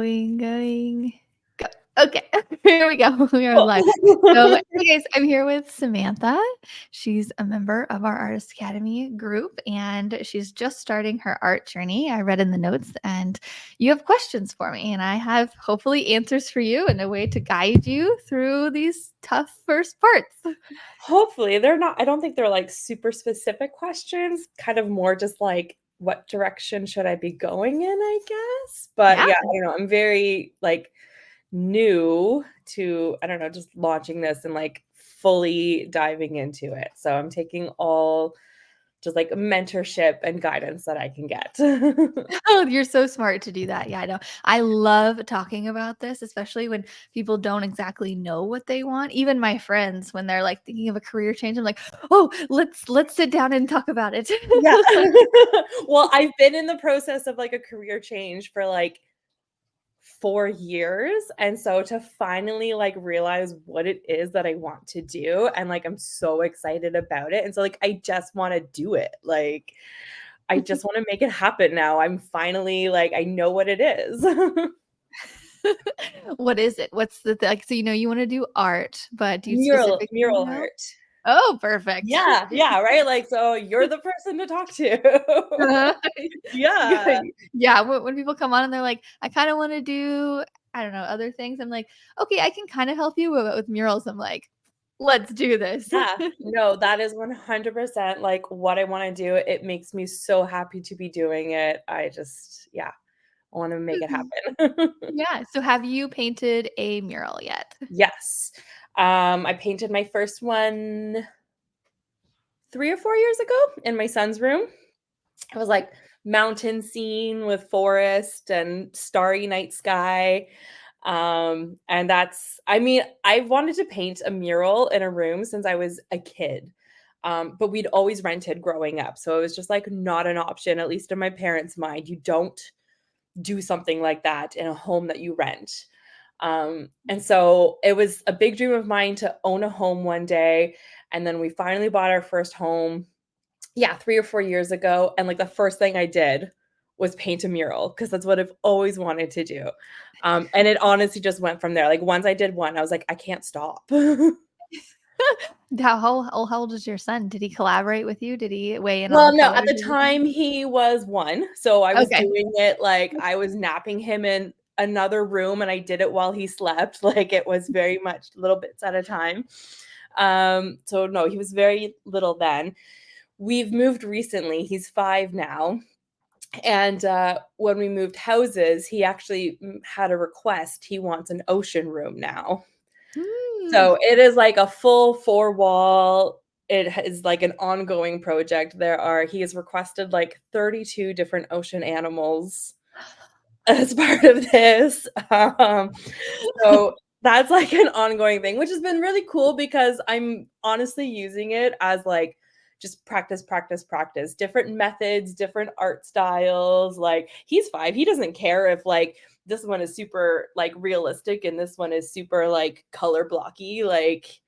Going. Go. Okay, here we go. We are Cool. live. So, hey guys, I'm here with Samantha. She's a member of our Artist Academy group, and she's just starting her art journey. I read in the notes, and you have questions for me, and I have hopefully answers for you and a way to guide you through these tough first parts. Hopefully, they're not, I don't think they're like super specific questions, kind of more just like what direction should I be going in, I guess. But Yeah. yeah, I'm very like new to, I don't know, just launching this and like fully diving into it. So I'm taking all just like mentorship and guidance that I can get. Oh, you're so smart to do that. Yeah, I know. I love talking about this, especially when people don't exactly know what they want. Even my friends, when they're like thinking of a career change, I'm like, oh, let's sit down and talk about it. Yeah. Well, I've been in the process of like a career change for like 4 years, and so to finally like realize what it is that I want to do, and like I'm so excited about it, and so like I just want to do it. Like I just want to make it happen now. I'm finally like I know what it is. What is it? What's the like? So you want to do art, but do you specifically Mural know? art. Oh, perfect. Yeah, yeah, right? Like so you're the person to talk to. Uh-huh. Yeah. Yeah, when people come on and they're like, I kind of want to do, I don't know, other things. I'm like, okay, I can kind of help you with murals. I'm like, let's do this. Yeah. No, that is 100% like what I wanna do. It makes me so happy to be doing it. I just yeah, I wanna make it Mhm. happen. Yeah. So have you painted a mural yet? Yes. I painted my first one 3 or 4 years ago in my son's room. It was like mountain scene with forest and starry night sky. And that's I mean, I wanted to paint a mural in a room since I was a kid. But we'd always rented growing up. So it was just like not an option, at least in my parents' mind. You don't do something like that in a home that you rent. And so it was a big dream of mine to own a home one day. And then we finally bought our first home, yeah, 3 or 4 years ago. And like the first thing I did was paint a mural because that's what I've always wanted to do. And it honestly just went from there. Like once I did one, I was like, I can't stop. How old is your son? Did he collaborate with you? Did he weigh in on the Well, no, at colors the you were time thinking? he was 1, so I was Okay. doing it like I was napping him in another room and I did it while he slept, like, it was very much little bits at a time. So no, he was very little then. We've moved recently, he's 5 now, and, when we moved houses, he actually, had a request, he wants an ocean room now. Mm. So it is like a full 4 wall. It is like an ongoing project. He has requested like 32 different ocean animals as part of this. So that's like an ongoing thing, which has been really cool because I'm honestly using it as like just practice, practice, practice, different methods, different art styles. Like he's 5, he doesn't care if like this one is super like realistic and this one is super like color blocky. Like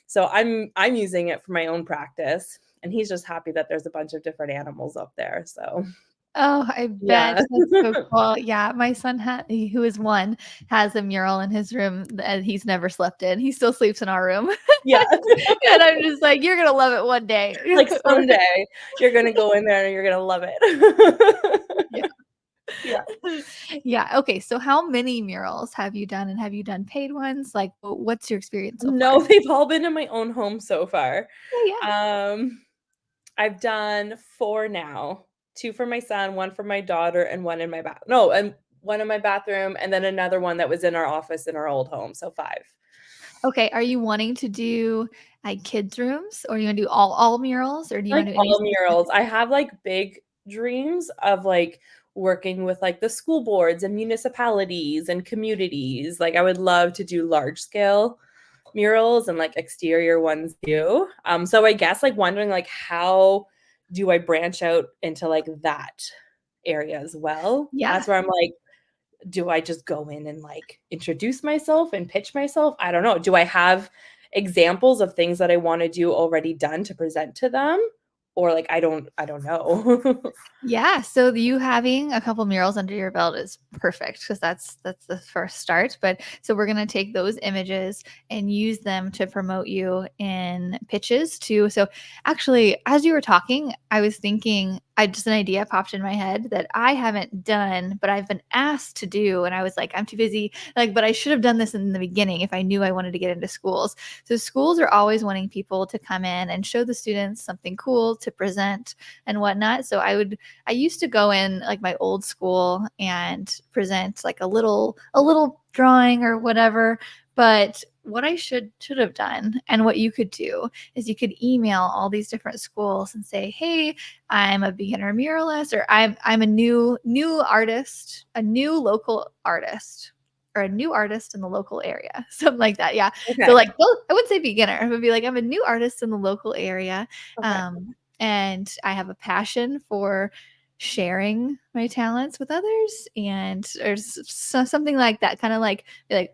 so I'm using it for my own practice and he's just happy that there's a bunch of different animals up there. So Oh, I bet. yeah. That's so cool. Yeah, my son who is 1, has a mural in his room that he's never slept in. He still sleeps in our room. Yeah. And I'm just like, "You're gonna love it one day." Like someday you're gonna go in there and you're gonna love it. Yeah. Yeah. Yeah, okay, so how many murals have you done, and have you done paid ones? Like, what's your experience so No, far? they've all been in my own home so far. Oh, yeah. Um, I've done 4 now. 2 for my son, 1 for my daughter, and 1 in my bath no, and 1 in my bathroom, and then another one that was in our office in our old home, so 5. Okay, are you wanting to do, like, kids' rooms, or you wanna do all murals, or do you Like wanna do any all specific? murals. I have like big dreams of like working with like the school boards and municipalities and communities. Like I would love to do large scale murals and like exterior ones too. So I guess like wondering like how do I branch out into like that area as well? Yeah. That's where I'm like, do I just go in and like introduce myself and pitch myself? I don't know. Do I have examples of things that I want to do already done to present to them? or like I don't know. Yeah, so you having a couple murals under your belt is perfect because that's the first start. But so we're gonna take those images and use them to promote you in pitches too. So actually, as you were talking, I was thinking, I just an idea popped in my head that I haven't done, but I've been asked to do, and I was like, I'm too busy. Like, but I should have done this in the beginning if I knew I wanted to get into schools. So schools are always wanting people to come in and show the students something cool to present and whatnot. So I used to go in like my old school and present like a little drawing or whatever. But what I should have done and what you could do is you could email all these different schools and say, "Hey, I'm a beginner muralist, or I'm a new artist, a new local artist." Or a new artist in the local area, something like that. Yeah. So, Okay. like, well, I wouldn't say beginner. It would be like, I'm a new artist in the local area. Okay. And I have a passion for sharing my talents with others, and there's something like that, kind of like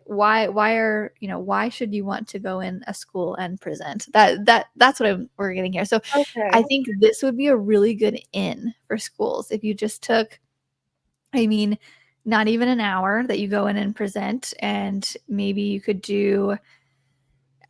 why should you want to go in a school and present that's what we're getting here. So I Okay. think this would be a really good in for schools if you just took, I mean, not even an hour that you go in and present, and maybe you could do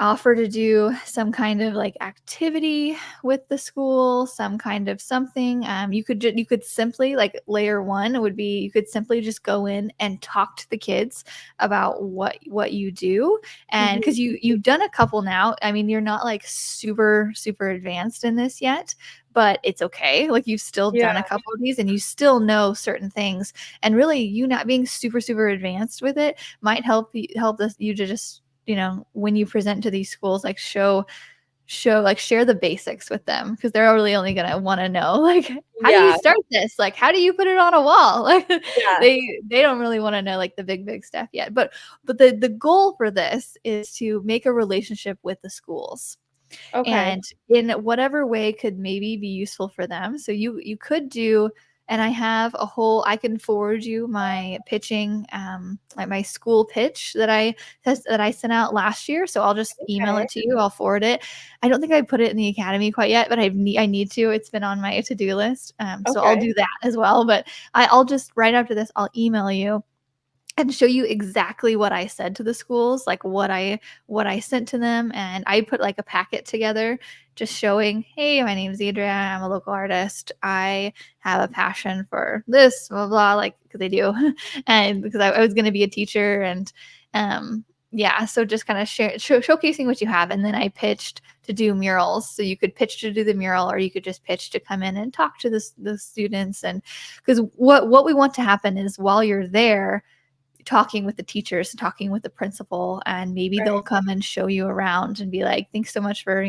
offer to do some kind of like activity with the school, some kind of something. You could simply, like, layer one would be, you could simply just go in and talk to the kids about what you do, and Mhm. because you've done a couple now. I mean, you're not like super advanced in this yet, but it's okay. Like, you've still Yeah. done a couple of these, and you still know certain things, and really, you not being super advanced with it might you to just, when you present to these schools, like like share the basics with them, because they're really only gonna want to know, like, how do you Yeah. start this, like, how do you put it on a wall? Like, Yeah. they don't really want to know like the big stuff yet. But the goal for this is to make a relationship with the schools, Okay. and in whatever way could maybe be useful for them. So you could do, and I can forward you my pitching, like my school pitch that I sent out last year. So I'll just email Okay. it to you. I'll forward it. I don't think I put it in the academy quite yet, but I need to. It's been on my to-do list. So I'll Okay. do that as well. But I'll just, right after this, I'll email you and show you exactly what I said to the schools, like what I sent to them, and I put like a packet together just showing, "Hey, my name is Adria, I'm a local artist. I have a passion for this, blah blah," like, because they do, and because I was going to be a teacher, and yeah, so just kind of showcasing what you have, and then I pitched to do murals. So you could pitch to do the mural, or you could just pitch to come in and talk to the students, and because what we want to happen is, while you're there talking with the teachers, talking with the principal, and maybe they'll Right. come and show you around and be like, "Thanks so much for,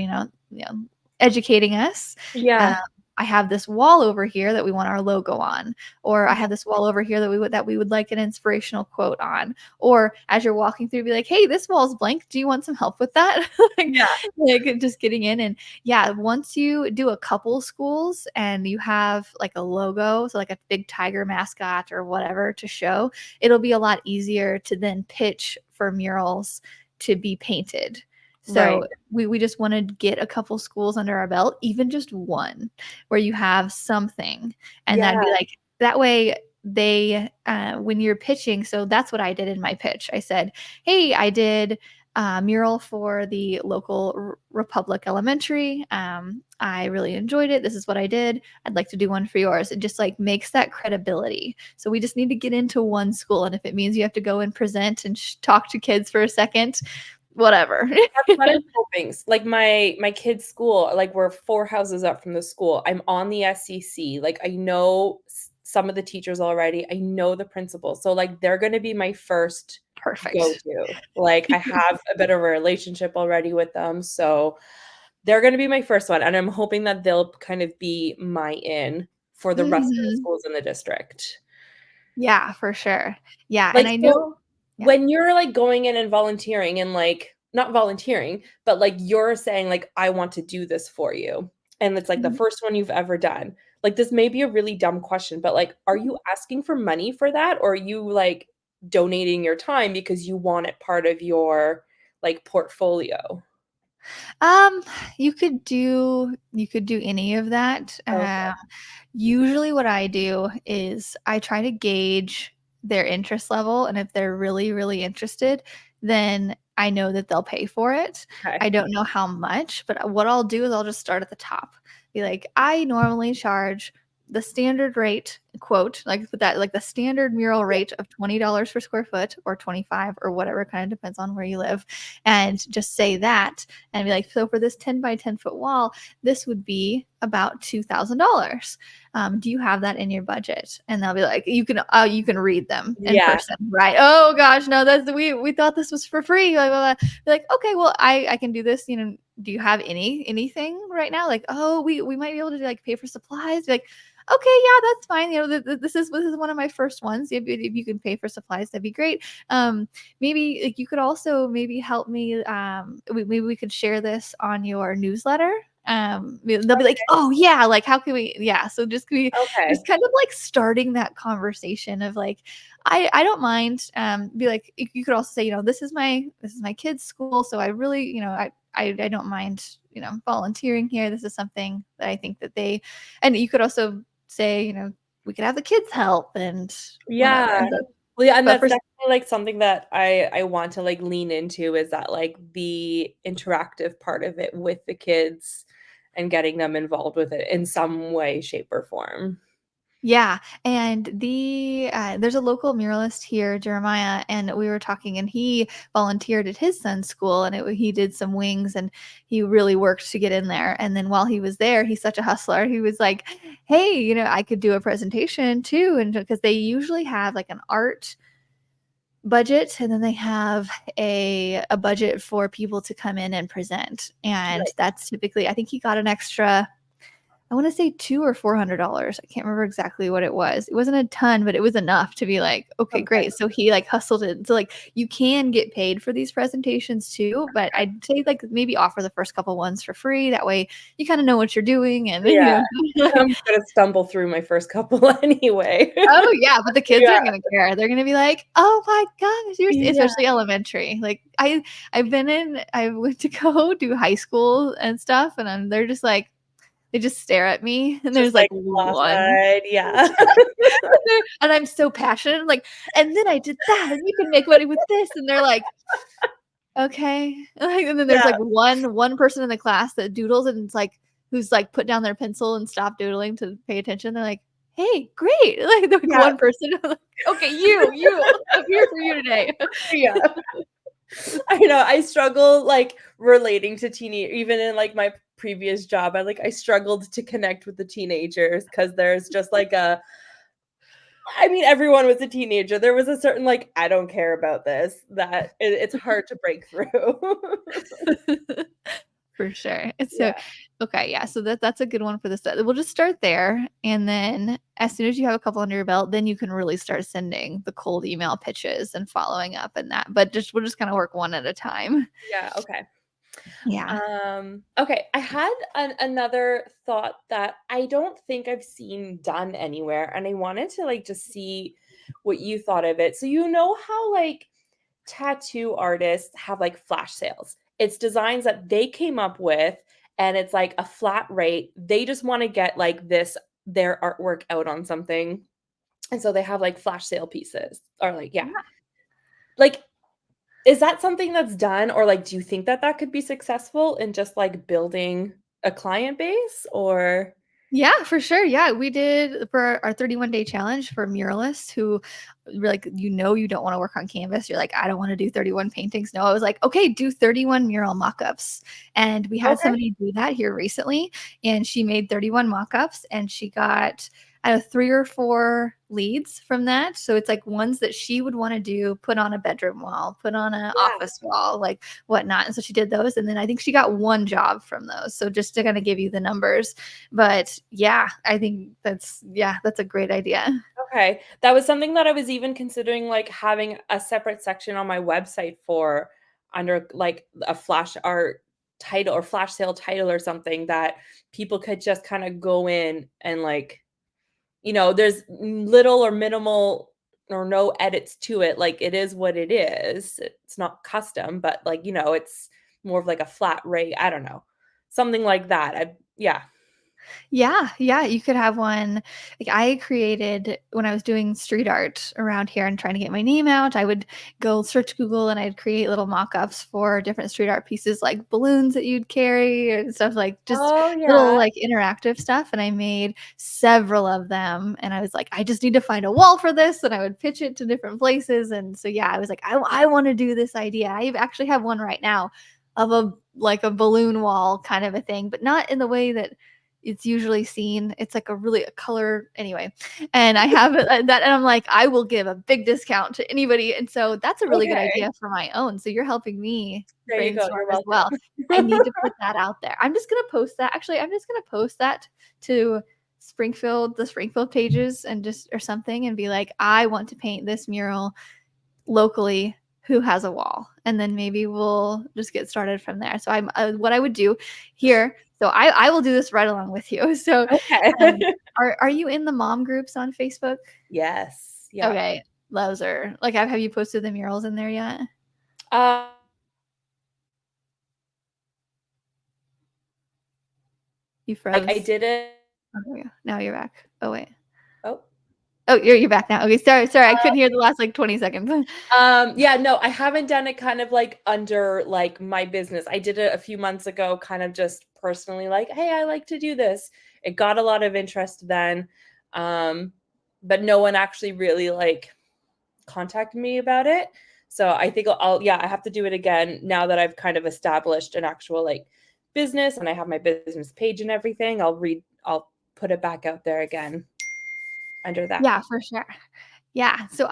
educating us. Um, Yeah. I have this wall over here that we want our logo on," or "I Okay. have this wall over here that we would like an inspirational quote on." Or as you're walking through, be like, "Hey, this wall's blank. Do you want some help with that?" like, Yeah. like just getting in. And yeah, once you do a couple schools and you have like a logo, so like a big tiger mascot or whatever to show, it'll be a lot easier to then pitch for murals to be painted. Right. So we just want to get a couple schools under our belt, even just one, where you have something, and that'd Yeah. be like, that way they, when you're pitching. So that's what I did in my pitch. I said, "Hey, I did a mural for the local Republic Elementary. I really enjoyed it. This is what I did. I'd like to do one for yours." It just like makes that credibility. So we just need to get into one school, and if it means you have to go and present and talk to kids for a second, whatever. That's what I'm hoping. Like my kid's school, like we're 4 houses up from the school. I'm on the SEC. Like I know some of the teachers already. I know the principal. So like they're going to be my first Perfect. go-to. Like I have a bit of a relationship already with them. So they're going to be my first one, and I'm hoping that they'll kind of be my in for the rest of the Mhm. schools in the district. Yeah, for sure. Yeah, and Like, I so know. Yeah. when you're, like, going in and volunteering and, like not volunteering, but, like, you're saying, like, "I want to do this for you," and it's, like, the Mhm. first one you've ever done. Like, this may be a really dumb question, but, like, are you asking for money for that, or are you, like, donating your time because you want it part of your, like, portfolio? Um, you could do any of that. Okay. Usually what I do is I try to gauge their interest level, and if they're really, really interested, then I know that they'll pay for it. Okay. I don't know how much, but what I'll do is I'll just start at the top. Be like, "I normally charge the standard rate," quote, like, put that like, the standard mural rate of $20 per square foot or 25 or whatever, kinda depends on where you live, and just say that and be like, "So for this 10 by 10-foot wall, this would be about $2,000. Do you have that in your budget?" And they'll be like, you can read them in Yeah. person, right? Oh gosh, no, we thought this was for free. Blah, blah, blah. Be like, okay, well, I can do this. Do you have anything right now? Like, oh, we might be able to like pay for supplies. Be like, okay, yeah, that's fine. This is one of my first ones. If you can pay for supplies, that'd be great. Maybe like you could also maybe help me. Maybe we could share this on your newsletter. They'll be like, "Oh yeah, like how can we?" Yeah, so just Okay. kind of like starting that conversation of like, I don't mind. Be like, you could also say, this is my kid's school, so I really, I don't mind, volunteering here. This is something that I think that and you could also say, we could have the kids help and whatever. Yeah. Well, yeah, and But that's for definitely, like, something that I want to, like, lean into is that, like, the interactive part of it with the kids and getting them involved with it in some way, shape, or form. Yeah, and there's a local muralist here, Jeremiah, and we were talking, and he volunteered at his son's school, and he did some wings, and he really worked to get in there. And then while he was there, he's such a hustler. He was like, "Hey, I could do a presentation too," and because they usually have like an art budget, and then they have a budget for people to come in and present, and Right. that's typically, I think he got an extra, I wanna say 2 or $400. I can't remember exactly what it was. It wasn't a ton, but it was enough to be like, "Okay, Okay. great." So he, like, hustled it. So, like, you can get paid for these presentations too, but I'd say, like, maybe offer the first couple ones for free. That way you kinda know what you're doing and, Yeah. like. I'm gonna stumble through my first couple anyway. Oh, yeah, but the kids Yeah. aren't gonna care. They're gonna be like, "Oh my gosh, you're," Yeah. especially elementary. Like, I went to go do high school and stuff, and then they're just like, they just stare at me, and Just, there's, like, like, one. cross-eyed, yeah. And I'm so passionate, I'm like, "And then I did that, and you can make money with this," and they're like, "Okay." Like, and then there's, Yeah, like, one person in the class that doodles, and it's like who's, like, put down their pencil and stopped doodling to pay attention. They're like, "Hey, great." Like yeah, one person, I'm like, "Okay, you, I'm here for you today." yeah. I know, I struggle, like, relating to even in, like, my previous job, I struggled to connect with the teenagers because there's just, like, everyone was a teenager. There was a certain, like, "I don't care about this," that it's hard to break through. For sure. And Yeah, so okay, yeah, so that's a good one for the start. We'll just start there, and then as soon as you have a couple under your belt, then you can really start sending the cold email pitches and following up and that, but we'll just kinda work one at a time. yeah, okay. Yeah. Okay, I had another thought that I don't think I've seen done anywhere, and I wanted to like just see what you thought of it. So you know how like tattoo artists have like flash sales. It's designs that they came up with and it's like a flat rate. They just want to get like their artwork out on something. And so they have like flash sale pieces or like yeah. Yeah. Like is that something that's done, or, like, do you think that that could be successful in just, like, building a client base, or Yeah, for sure. Yeah, we did for our 31-day challenge for muralists who were like, you don't want to work on canvas. You're like, I don't want to do 31 paintings. No, I was like, okay, do 31 mural mock-ups. And we had okay, somebody do that here recently, and she made 31 mock-ups, and she got, I don't know, 3 or 4 leads from that. So it's like ones that she would want to do, put on a bedroom wall, put on an yeah, office wall, like whatnot. And so she did those. And then I think she got one job from those. So just to kind of give you the numbers, but yeah, I think that's a great idea. okay. That was something that I was even considering, like, having a separate section on my website for under, like, a flash art title or flash sale title or something that people could just kinda go in and, like, there's little or minimal or no edits to it, like, it is what it is. It's not custom, but, like, it's more of like a flat rate. I don't know. Something like that. Yeah. Yeah, yeah, you could have one like, I created when I was doing street art around here and trying to get my name out, I would go search Google and I'd create little mock-ups for different street art pieces, like balloons that you'd carry and stuff like just Oh, little, yeah. like, interactive stuff, and I made several of them, and I was like, "I just need to find a wall for this," and I would pitch it to different places, and so, yeah, I was like, "I wanna do this idea." I actually have one right now of a like, a balloon wall kind of a thing, but not in the way that it's usually seen. It's like a really a color anyway, and I have it that and I'm like, "I will give a big discount to anybody," and so that's a really good Okay. idea for my own, so you're helping me There you go. brainstorm You're as well. welcome. I need to put that out there. I'm just gonna post that actually, I'm just gonna post that to the Springfield pages and just or something and be like, "I want to paint this mural locally who has a wall," and then maybe we'll just get started from there. So I'm what I would do here. So I will do this right along with you. So Okay. are you in the mom groups on Facebook? Yes. Yeah. Okay, those are like have you posted the murals in there yet? Uh, You I froze. did it. Oh, there we go. Now you're back. Oh wait. Oh. Oh, you're back now. Okay, sorry. I couldn't hear the last like 20 seconds. Yeah, no, I haven't done it kind of like under like my business. I did it a few months ago, kind of just personally, like, hey, I like to do this. It got a lot of interest then. Um, but no one actually really like contacted me about it. So I think yeah, I have to do it again now that I've kind of established an actual like business and I have my business page and everything. I'll put it back out there again under that. Yeah, for sure. Yeah, so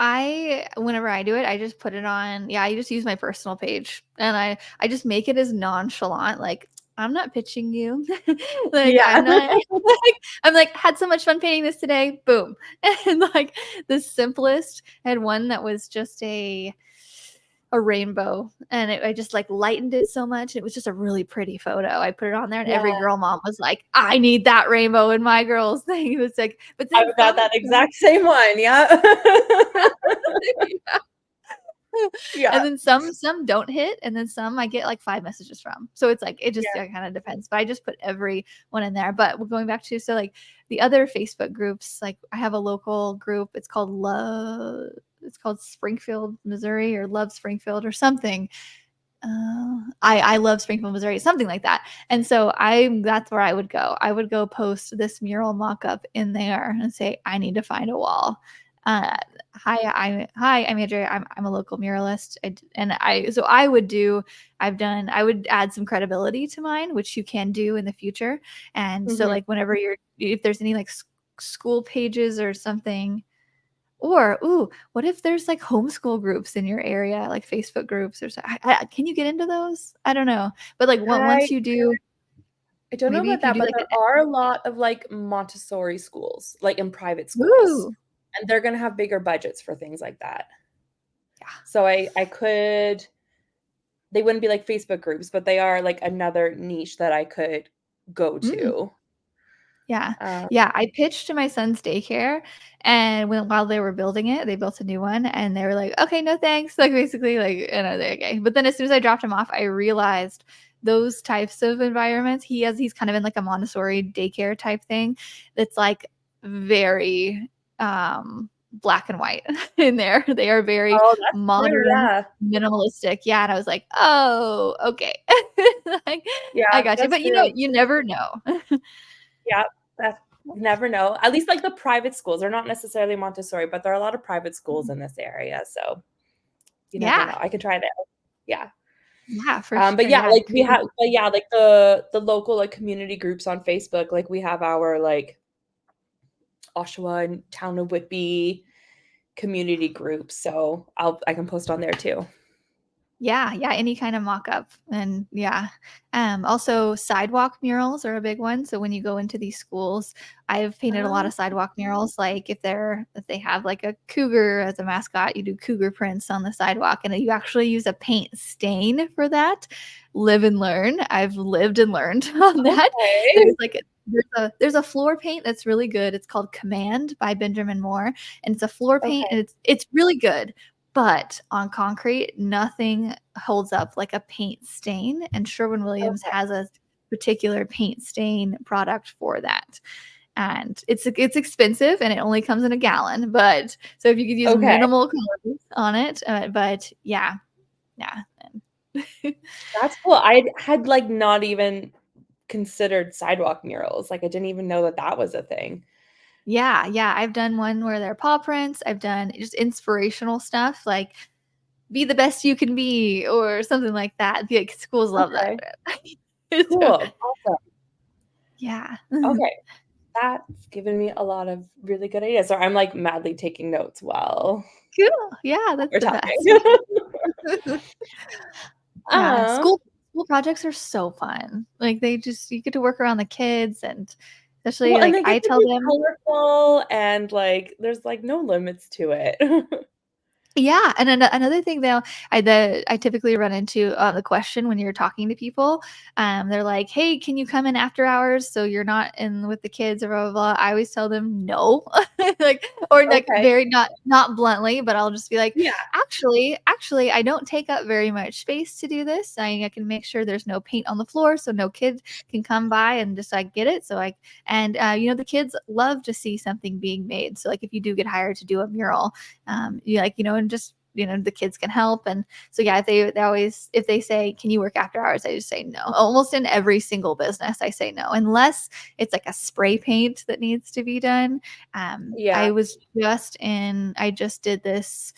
whenever I do it, I just put it on I just use my personal page, and I just make it as nonchalant, like, "I'm not pitching you." Like, Yeah. I'm like, "Had so much fun painting this today." Boom. And, like, the simplest I had one that was just a rainbow, and I just, like, lightened it so much, it was just a really pretty photo. I put it on there, and every Yeah. girl mom was like, "I need that rainbow in my girl's thing." It was like but then I've got that exact same one. Yeah. yeah. Yeah. And then some don't hit, and then some I get like 5 messages from. So it's like it just Yeah. kinda depends, but I just put every one in there. But we're going back to so, like, the other Facebook groups, like, I have a local group, it's called Springfield, Missouri, or Love Springfield or something. I love Springfield, Missouri, something like that. And so that's where I would go. I would go post this mural mock-up in there and say, "I need to find a wall." Uh, I'm Andrea. I'm a local muralist. And I would add some credibility to mine, which you can do in the future. And so Mhm. like whenever if there's any like school pages or something or, ooh, what if there's, like, homeschool groups in your area, like Facebook groups or so can you get into those? I don't know. But, like, I once you do I don't know maybe about if you that, do, but like, there an are a lot of, like, Montessori schools, like, in private schools, Ooh, and they're gonna have bigger budgets for things like that. yeah. So I could they wouldn't be like Facebook groups, but they are, like, another niche that I could go Mm. to. Yeah. Um, Yeah, I pitched to my son's daycare, and while they were building it, they built a new one, and they were like, "Okay, no thanks," like, basically, like, and I was like, "Okay." But then as soon as I dropped him off, I realized those types of environments he's kind of in, like, a Montessori daycare type thing that's, like, very, black and white in there. They are very oh, that's true, modern, yeah. minimalistic. Yeah, and I was like, "Oh, okay." Like, I Yeah, got you, that's but, true. you never know. Yeah, that you never know. At least, like, the private schools, they're not necessarily Montessori, but there are a lot of private schools in this area, so you never Yeah. know. I could try that. Yeah. Yeah, for But sure, yeah, yeah, like, we could have but yeah, like, the local, like, community groups on Facebook, like, we have our, like, Oshawa and Town of Whitby community groups, so I can post on there too. yeah, yeah, any kind of mock-up, and yeah. Also, sidewalk murals are a big one, so when you go into these schools, I've painted a lot Um, of sidewalk murals, like, if they have, like, a cougar as a mascot, you do cougar prints on the sidewalk, and you actually use a paint stain for that. Live and learn. I've lived and learned on that. okay. There's, like, there's a floor paint that's really good, it's called Command by Benjamin Moore, and it's a floor paint, Okay. and it's really good. But on concrete, nothing holds up like a paint stain, and Sherwin-Williams Okay. has a particular paint stain product for that. And it's expensive and it only comes in a gallon, but so if you could use Okay. minimal colors on it, but yeah, yeah. That's cool. I had, like, not even considered sidewalk murals, like, I didn't even know that that was a thing. Yeah, yeah, I've done one where they're paw prints. I've done just inspirational stuff like "Be the best you can be" or something like that. Like, schools love that. Okay. So, Cool. Awesome. yeah. Okay. That's given me a lot of really good ideas. So I'm, like, madly taking notes while Cool. Yeah, that's we're the talking. best. Yeah, Um, school projects are so fun. Like, they just you get to work around the kids, and especially, well, and like, they I get to tell be them. colorful and, like, there's, like, no limits to it. Yeah, and another thing though, I typically run into, the question when you're talking to people, they're like, "Hey, can you come in after hours so you're not in with the kids or blah, blah, blah." I always tell them, "No." Like, or like Okay. very not bluntly, but I'll just be like, Yeah, "Actually, I don't take up very much space to do this. I can make sure there's no paint on the floor so no kid can come by and just, like, get it." So, like, and, the kids love to see something being made. So, like, if you do get hired to do a mural, you like, and just, the kids can help. And so, yeah, they always, if they say, "Can you work after hours?" I just say no. Almost in every single business, I say no, unless it's like a spray paint that needs to be done. yeah, I just did this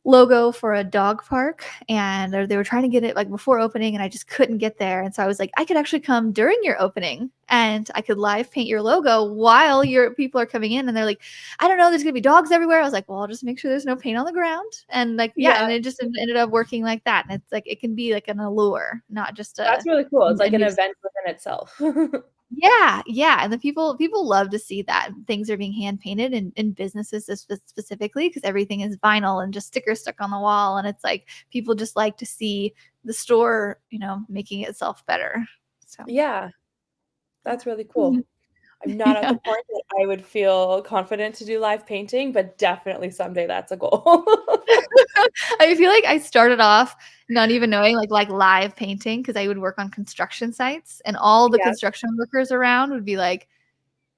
logo for a dog park, and they were trying to get it like before opening, and I just couldn't get there. And so I was like, I could actually come during your opening and I could live paint your logo while your people are coming in. And they're like, I don't know, there's gonna be dogs everywhere. I was like, well, I'll just make sure there's no paint on the ground. And like, yeah, yeah. and it just ended up working like that. And it's like it can be like an allure, not just That's really cool. It's a like an new. event within itself. Yeah, yeah, and the people love to see that things are being hand painted in businesses specifically because everything is vinyl and just stickers stuck on the wall, and it's like people just like to see the store, making itself better. So, Yeah, yeah. that's really Mhm. cool. I'm not at Yeah. the point that I would feel confident to do live painting, but definitely someday that's a goal. I feel like I started off not even knowing like live painting because I would work on construction sites, and all the Yeah, construction workers around would be like,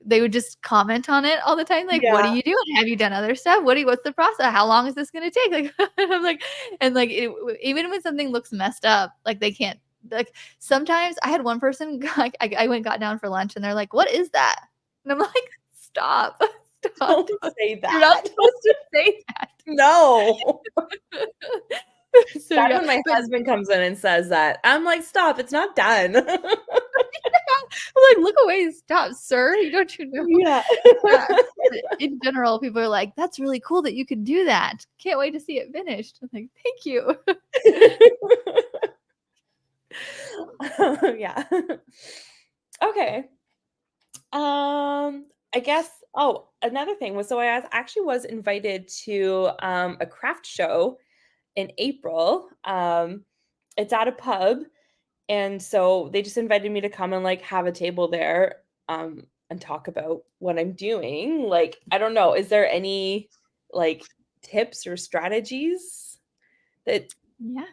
they would just comment on it all the time, like, "What are yeah, you doing? Have you done other stuff? What's the process? How long is this gonna take?" Like, and I'm like, and like even when something looks messed up, like they can't, like, sometimes I had one person like I went and got down for lunch and they're like, "What is that?" And I'm like, "Stop, stop. don't say You're not that. supposed to say that." No. So That's yeah, when my but husband comes in and says that. I'm like, "Stop, it's not done." I'm like, "Look away, stop, sir. You don't you know?" Yeah. Yeah, but in general, people are like, "That's really cool that you could do that. Can't wait to see it finished." I'm like, "Thank you." Yeah. Okay. I guess another thing was, so actually was invited to, a craft show in April. It's at a pub, and so they just invited me to come and, like, have a table there, and talk about what I'm doing. Like, I don't know, is there any, like, tips or strategies that Yeah.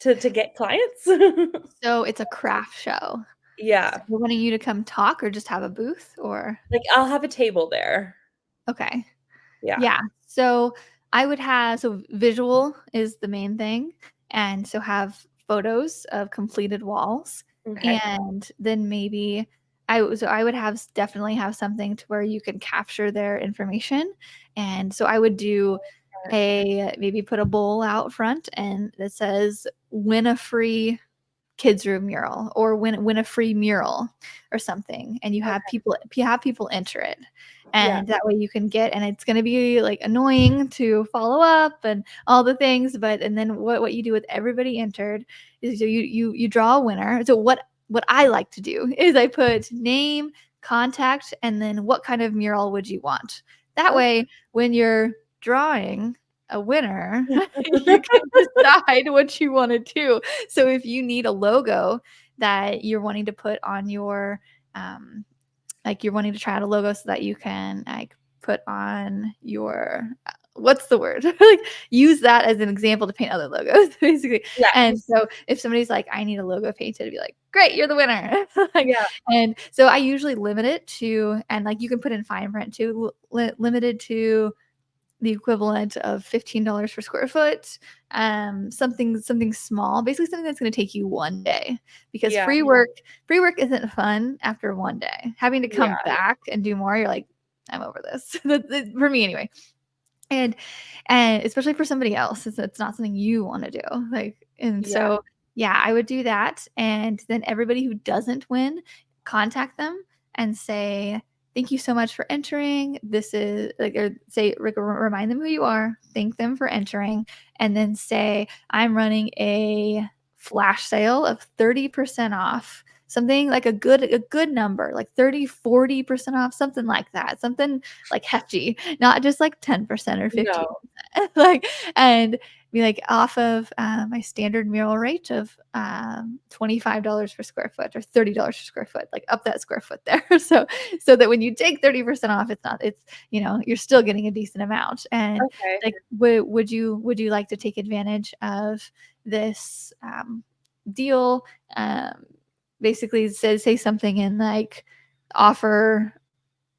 to get clients? So it's a craft show. So Yeah. we're wanting you to come talk or just have a booth or. Like, I'll have a table there. Okay. Yeah. Yeah. So I would have, so visual is the main thing. And so have photos of completed walls. Okay. And then maybe I would definitely have something to where you can capture their information. And so I would do maybe put a bowl out front and that says win a free kids room mural or win a free mural or something, and you have people enter it, Yeah. and that way you can get, and it's going to be like annoying to follow up and all the things, but and then what you do with everybody entered is you draw a winner. So what I like to do is I put name, contact, and then what kind of mural would you want. That Okay. way when you're drawing a winner, you can decide what you want to do. So if you need a logo that you're wanting to put on your, like you're wanting to try out a logo so that you can like put on your what's the word? Like use that as an example to paint other logos, basically. Yeah, And so if somebody's like, I need a logo painted, be like, great, you're the winner. Like, yeah, and so I usually limit it to, and like you can put in fine print too, limited to the equivalent of $15 per square foot, something small, basically something that's going to take you one day, because yeah, free work isn't fun after one day. Having to come yeah, back and do more, you're like, I'm over this. For me anyway. And especially for somebody else, it's not something you wanna do, like, and yeah, so, yeah, I would do that, and then everybody who doesn't win, contact them and say, "Thank you so much for entering. This is" like, or say, remind them who you are, thank them for entering, and then say, "I'm running a flash sale of 30% off." Something like a good number, like 30-40% off, something like that, something, like, hefty, not just like 10% or no, 15%. Like, and be like, off of my standard mural rate of $25 per square foot or $30 per square foot, like up that square foot there. So that when you take 30% off, you're still getting a decent amount. And okay, like, would you like to take advantage of this deal? Um, Basically say something in like, offer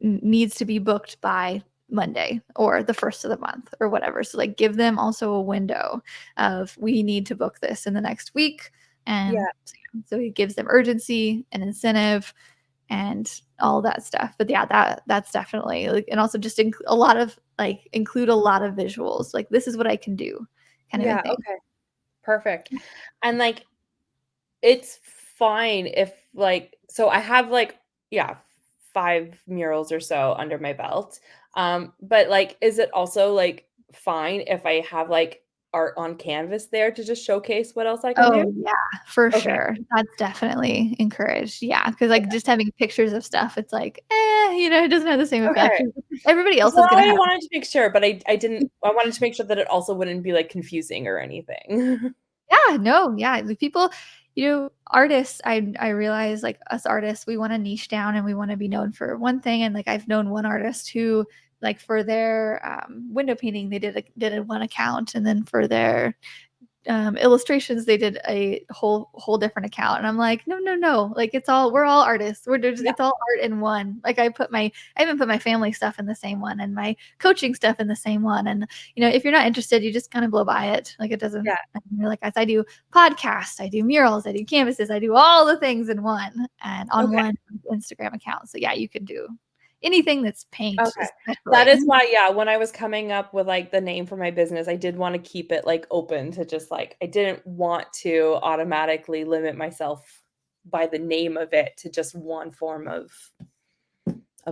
needs to be booked by Monday or the first of the month or whatever. So like give them also a window of, we need to book this in the next week. And yeah, so it gives them urgency and incentive and all that stuff. But yeah, that's definitely like, and also just include a lot of visuals. Like, this is what I can do, kind of a yeah, thing. okay, perfect. And, like, it's fine if, like, so I have, like, yeah, 5 murals or so under my belt, but, like, is it also, like, fine if I have, like, art on canvas there to just showcase what else I can do? Oh, yeah, for Okay, sure. That's definitely encouraged. Yeah, because like, okay, just having pictures of stuff, it's like, it doesn't have the same effect. okay. Everybody else is Well, gonna I have. wanted to make sure, but I wanted to make sure that it also wouldn't be, like, confusing or anything. Yeah, no, yeah, the people, artists, I realize, like, us artists, we wanna niche down and we wanna be known for one thing, and, like, I've known one artist who, like, for their, window painting, they did a one account, and then for their illustrations, they did a whole different account, and I'm like, no, no, no, like, we're all artists. Yeah, It's all art in one. Like, I even put my family stuff in the same one and my coaching stuff in the same one. And if you're not interested, you just kind of blow by it. Like, it doesn't. yeah, And you're like, as I do podcasts, I do murals, I do canvases, I do all the things in one and on okay. one Instagram account. So yeah, you can do anything that's paint, Okay. That especially. is why, yeah, when I was coming up with, like, the name for my business, I did wanna keep it, like, open to just, like, I didn't want to automatically limit myself by the name of it to just one form of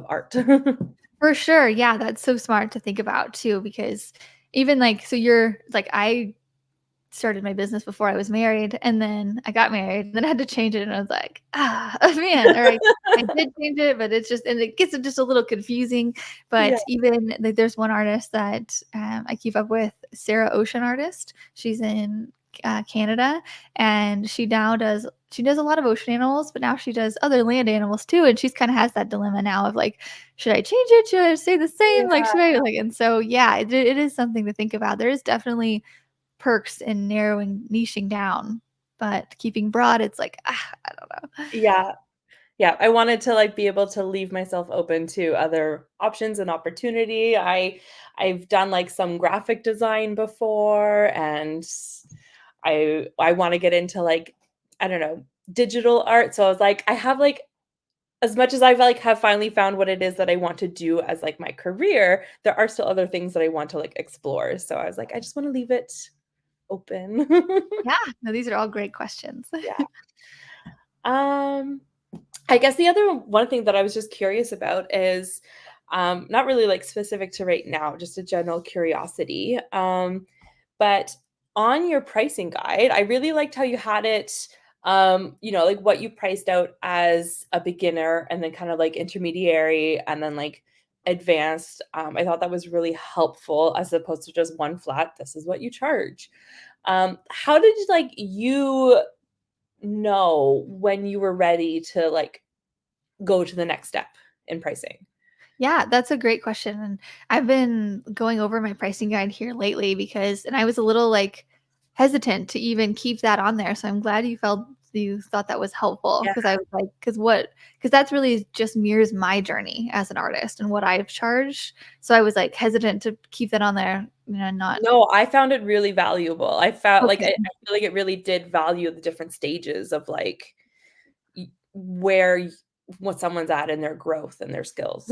art. For sure. Yeah, that's so smart to think about too, because even like, so you're like, I started my business before I was married, and then I got married, and then I had to change it, and I was like, man, all right. I did change it, but it's just, and it gets just a little confusing. Yeah, But even like, there's one artist that I keep up with, Sarah Ocean Artist. She's in Canada, and she does a lot of ocean animals, but now she does other land animals too. And she's kind of has that dilemma now of like, should I change it? Should I stay the same? Like, yeah, should I like? And so yeah, it is something to think about. There is definitely perks in narrowing, niching down, but keeping broad, it's like, I don't know. yeah, yeah, I wanted to, like, be able to leave myself open to other options and opportunity. I've done, like, some graphic design before, and I wanna get into, like, I don't know, digital art, so I was like, I have, like, as much as I've, like, have finally found what it is that I want to do as, like, my career, there are still other things that I want to, like, explore, so I was like, "I just wanna leave it open." Yeah, no, these are all great questions. Yeah. Um, I guess the other one thing that I was just curious about is, not really, like, specific to right now, just a general curiosity, but on your pricing guide, I really liked how you had it, like, what you priced out as a beginner and then kind of, like, intermediary and then, like, advanced. I thought that was really helpful as opposed to just one flat, "This is what you charge." How did, like, you know when you were ready to, like, go to the next step in pricing? Yeah, that's a great question, and I've been going over my pricing guide here lately because and I was a little, like, hesitant to even keep that on there, so I'm glad you thought that was helpful Yeah. because I was like, because that's really just mirrors my journey as an artist and what I've charged, so I was, like, hesitant to keep that on there, not No, I found it really valuable. I felt like okay. I feel like it really did value the different stages of, like, y where y what someone's at in their growth and their skills.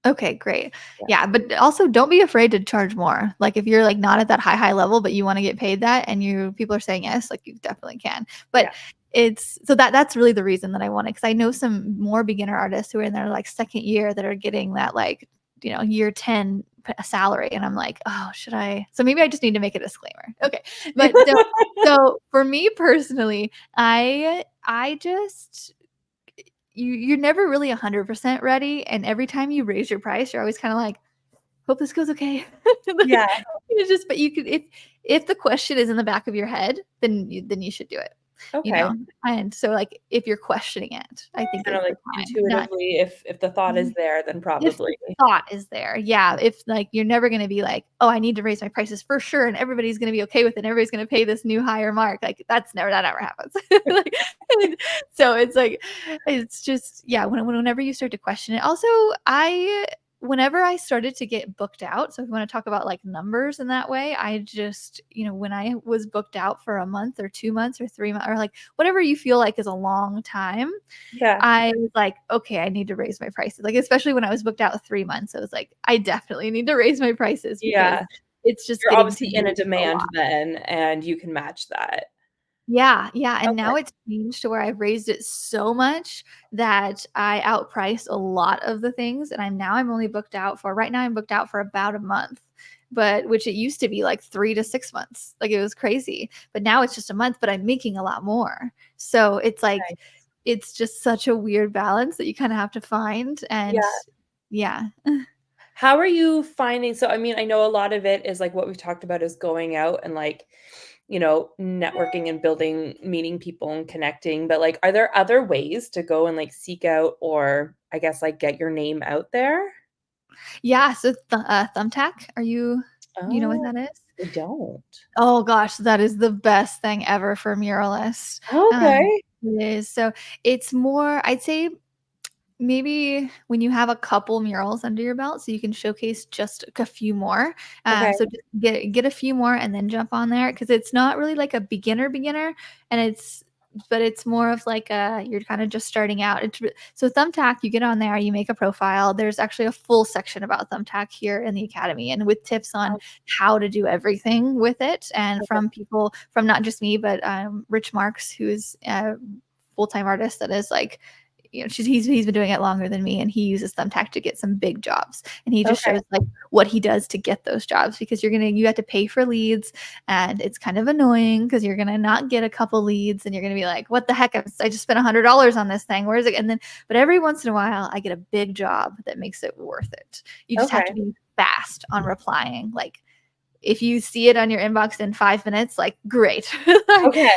Okay, great. Yeah. Yeah, but also don't be afraid to charge more. Like if you're like not at that high level, but you want to get paid that and people are saying yes, like you definitely can. Yeah. But it's so that's really the reason that I want it because I know some more beginner artists who are in their like second year that are getting that like, year 10 salary. And I'm like, oh, should I? So maybe I just need to make a disclaimer. Okay. But so for me personally, I just you're never really 100% ready, and every time you raise your price, you're always kinda like, "Hope this goes okay." Yeah, Like, it's just but you could if the question is in the back of your head, then you should do it, you okay. know? And so, like, if you're questioning it, I think Kinda is the like time, not intuitively, if the thought is there, then if the probably. thought is there, yeah, if, like, you're never gonna be like, "Oh, I need to raise my prices for sure, and everybody's gonna be okay with it, and everybody's gonna pay this new higher mark," like, that never happens. Like, and so it's like it's just yeah, whenever you start to question it also, I whenever I started to get booked out, so if you wanna talk about, like, numbers in that way, I just when I was booked out for a month or 2 months or 3 months or, like, whatever you feel like is a long time, Yeah, I was like, "Okay, I need to raise my prices." Like, especially when I was booked out 3 months, I was like, "I definitely need to raise my prices because yeah. it's just You're getting to obviously in a be a demand lot." then, and you can match that. Yeah, yeah, and Okay, now it's changed to where I've raised it so much that I outprice a lot of the things, and I'm only booked out for right now I'm booked out for about a month, but which it used to be like 3 to 6 months, like, it was crazy, but now it's just a month, but I'm making a lot more. So, it's like nice. it's just such a weird balance that you kinda have to find, and Yeah. yeah. How are you finding so, I mean, I know a lot of it is, like, what we've talked about is going out and, like, networking and building meeting people and connecting, but, like, are there other ways to go and, like, seek out or, I guess, like, get your name out there? Yeah, so Thumbtack, you know what Oh, that is? I don't. Oh gosh, that is the best thing ever for muralists. Okay. It is. So it's more I'd say maybe when you have a couple murals under your belt, so you can showcase just a few more. Okay. So just get a few more and then jump on there because it's not really like a beginner, and it's more of like a you're kind of just starting out. So Thumbtack, you get on there, you make a profile. There's actually a full section about Thumbtack here in the academy, and with tips on Oh, how to do everything with it, and okay. from people from not just me, but Rich Marks, who's a full time artist that is like he's been doing it longer than me and he uses Thumbtack to get some big jobs. And he just Okay. shows like what he does to get those jobs because you have to pay for leads and it's kind of annoying because you're gonna not get a couple leads and you're gonna be like, what the heck? I just spent $100 on this thing. Where is it? And then but every once in a while I get a big job that makes it worth it. You just have to Okay. be fast on replying. Like if you see it on your inbox in 5 minutes, like, great. Like, Okay.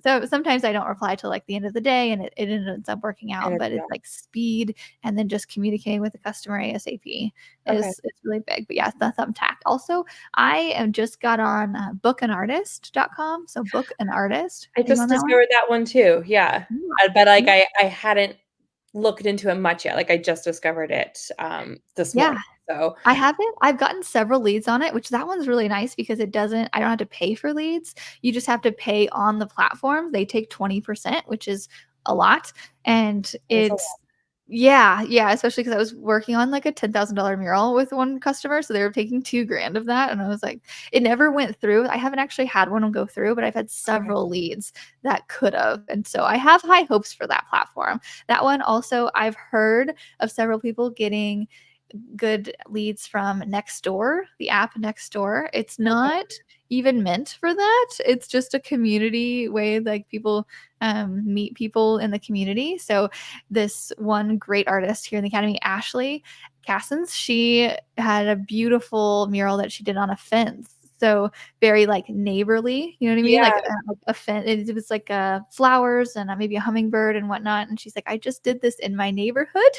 so sometimes I don't reply till, like, the end of the day, and it ends up working And out, it's but it's, like, speed and then just communicating with the customer ASAP okay. is really big, but yeah, the Thumbtack. Also, I am just got on, bookanartist.com, so Book an Artist. I Are you just on that one? discovered that one too, yeah. Yeah. But, like, Yeah. I hadn't looked into it much yet, like, I just discovered it, this Yeah. morning, so I've gotten several leads on it, which that one's really nice because I don't have to pay for leads. You just have to pay on the platform. They take 20%, which is a lot. And it's a lot. it's yeah, yeah, especially because I was working on like a $10,000 mural with one customer. So they were taking 2 grand of that. And I was like, it never went through. I haven't actually had one go through, but I've had Okay, several leads that could have. And so I have high hopes for that platform. That one also, I've heard of several people getting good leads from Nextdoor, the app Nextdoor. It's okay, not even meant for that. It's just a community way like people meet people in the community. So this one great artist here in the academy, Ashley Cassens, she had a beautiful mural that she did on a fence. So very like neighborly, you know what I mean? Yeah. Like it was like flowers and maybe a hummingbird and whatnot. And she's like, I just did this in my neighborhood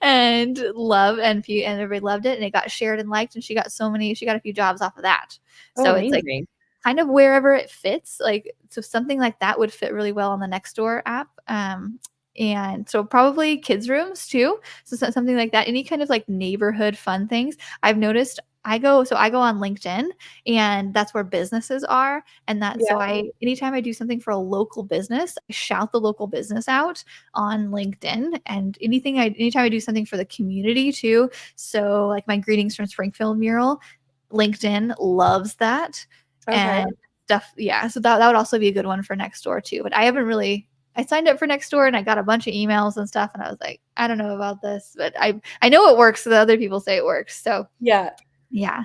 and and everybody loved it. And it got shared and liked. And she got a few jobs off of that. Oh, So it's like amazing. kind of wherever it fits. Like, so something like that would fit really well on the Nextdoor app. And so probably kids' rooms too. So something like that. Any kind of like neighborhood fun things. I've noticed I go on LinkedIn and that's where businesses are. And that Yeah. so I anytime I do something for a local business, I shout the local business out on LinkedIn. And anytime I do something for the community too. So like my greetings from Springfield mural, LinkedIn loves that. Okay. And stuff. Yeah. So that would also be a good one for Nextdoor too. But I signed up for Nextdoor and I got a bunch of emails and stuff. And I was like, I don't know about this, but I know it works. So the other people say it works. So Yeah. yeah.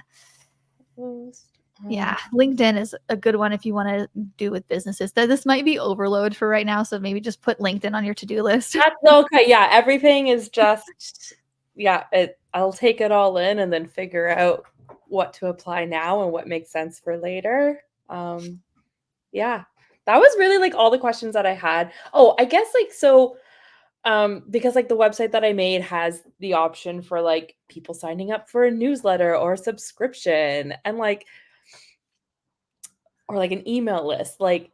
Post Yeah. on- LinkedIn is a good one if you want to do with businesses. This might be overload for right now. So maybe just put LinkedIn on your to-do list. That's okay. Yeah, everything is just yeah, I'll take it all in and then figure out what to apply now and what makes sense for later. Yeah. That was really like all the questions that I had. Oh, I guess like so because like the website that I made has the option for like people signing up for a newsletter or a subscription and like or like an email list. Like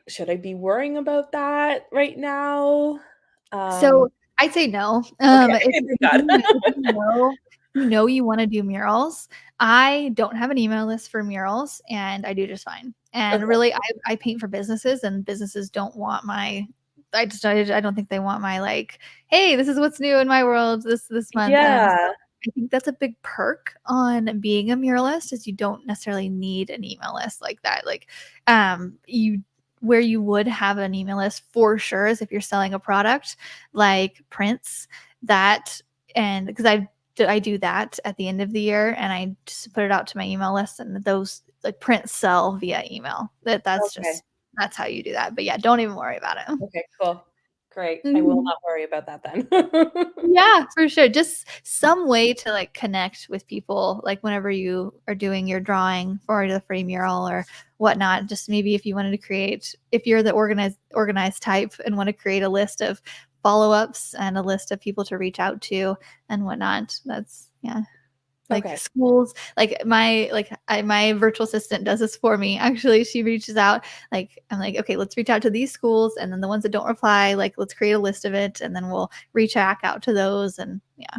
should I be worrying about that right now? Um So I'd say no. okay, If, thank if God. you know you want to do murals, I don't have an email list for murals, and I do just fine. And Okay. really, I paint for businesses, and businesses don't want my. I don't think they want my like, hey, this is what's new in my world this month. So Yeah. I think that's a big perk on being a muralist is you don't necessarily need an email list like that. Like, you where you would have an email list for sure is if you're selling a product like prints that and because I do that at the end of the year and I just put it out to my email list and those like prints sell via email. Okay. That's how you do that. But yeah, don't even worry about it. Okay, cool. Great. I will Mhm. not worry about that then. Yeah, for sure. Just some way to like connect with people, like whenever you are doing your drawing for the free mural or whatnot. Just maybe if you wanted to create, if you're the organized type and want to create a list of follow ups and a list of people to reach out to and whatnot. That's yeah. Like Okay. schools, my virtual assistant does this for me. Actually, she reaches out. Like I'm like, okay, let's reach out to these schools, and then the ones that don't reply, like let's create a list of it, and then we'll reach back out to those. And yeah,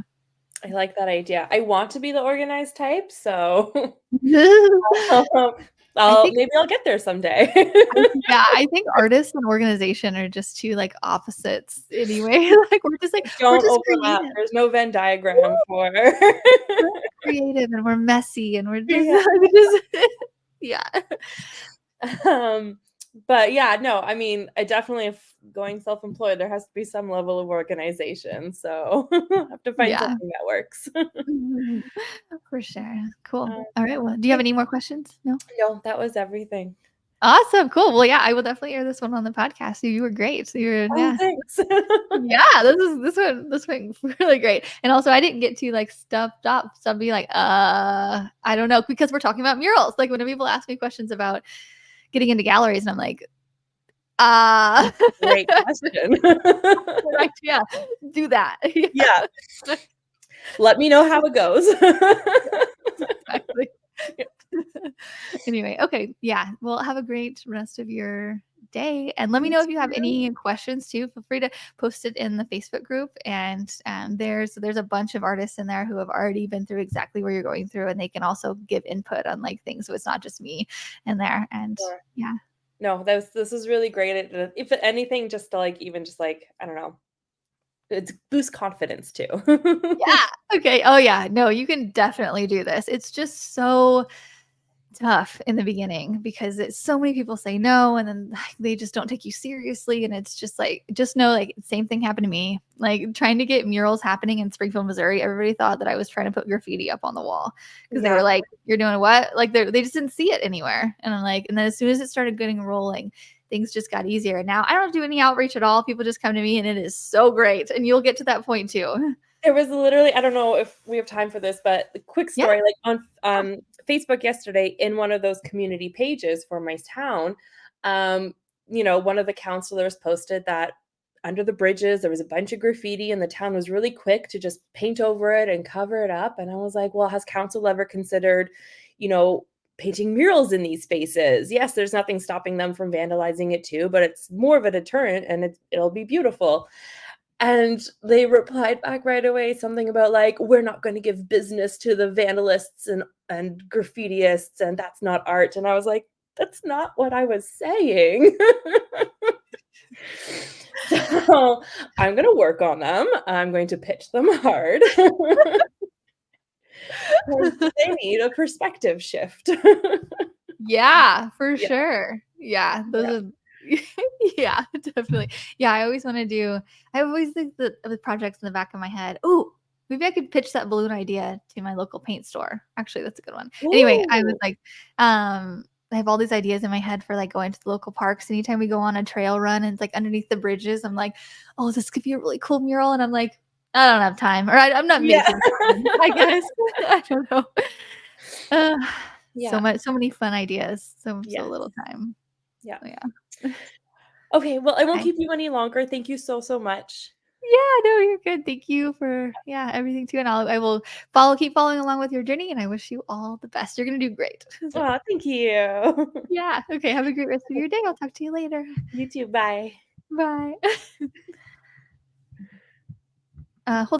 I like that idea. I want to be the organized type, so I think maybe I'll get there someday. yeah, I think artists and organization are just two like opposites anyway. Like we're Don't just overlap. creative. There's no Venn Woo! diagram for We're creative and we're messy and we're just, Yeah. we just yeah. Um, but yeah, no, I mean, I definitely if going self-employed, there has to be some level of organization, so I have to find Yeah. something that works. Mhm. For sure. Cool. Um, All right. Well, do you have okay. any more questions? No? No, that was everything. Awesome. Cool. Well, yeah, I will definitely air this one on the podcast. You were great. So you're Oh, yeah. thanks. Yeah, this went really great. And also I didn't get to like stuffed up. So I'd be like, I don't know, because we're talking about murals. Like when people ask me questions about getting into galleries and I'm like, uh Great question. like, yeah, do that. Yeah, let me know how it goes. Yeah, exactly. Anyway, okay. Yeah. Well, have a great rest of your day. And let me You know if you have too. any questions too. Feel free to post it in the Facebook group. And there's a bunch of artists in there who have already been through exactly where you're going through, and they can also give input on like things. So it's not just me in there. And Sure. yeah. No, this is really great. If anything, just to like even just like I don't know, it's boost confidence too. Yeah. Okay. Oh yeah. No, you can definitely do this. It's just so tough in the beginning because it's so many people say no and then like, they just don't take you seriously and it's just like just know like same thing happened to me like trying to get murals happening in Springfield, Missouri. Everybody thought that I was trying to put graffiti up on the wall because they Yeah. were like, you're doing what? Like they just didn't see it anywhere. And I'm like, and then as soon as it started getting rolling, things just got easier. And now I don't do any outreach at all. People just come to me and it is so great, and you'll get to that point too. There was literally I don't know if we have time for this, but a quick Yeah, story, like, on yeah. Facebook yesterday, in one of those community pages for my town, um, one of the counselors posted that under the bridges, there was a bunch of graffiti, and the town was really quick to just paint over it and cover it up, and I was like, "Well, has council ever considered, you know, painting murals in these spaces?" Yes, there's nothing stopping them from vandalizing it too, but it's more of a deterrent, and it'll be beautiful. And they replied back right away something about, like, "We're not gonna give business to the vandalists and graffitiists, and that's not art." And I was like, "That's not what I was saying." So, I'm gonna work on them. I'm going to pitch them hard. 'Cause they need a perspective shift. Yeah, for Yeah, sure. Yeah, yeah. those are yeah, definitely. Yeah, I always think that the projects in the back of my head, "Ooh, maybe I could pitch that balloon idea to my local paint store." Actually, that's a good one. Anyway, I was Ooh, like, I have all these ideas in my head for, like, going to the local parks. Anytime we go on a trail run and it's, like, underneath the bridges, I'm like, "Oh, this could be a really cool mural," and I'm like, "I don't have time," or I'm not yeah. making time, I guess. I don't know. Uh, Yeah, so many fun ideas, so yes, little time. yeah. So, yeah. Okay, well, I won't Okay. keep you any longer. Thank you so, so much. Yeah, no, you're good. Thank you for, yeah, everything too, and I will keep following along with your journey, and I wish you all the best. You're gonna do great. So, Aw, thank you. yeah. Okay, have a great rest of your day. I'll talk to you later. You too, bye. Bye. Hold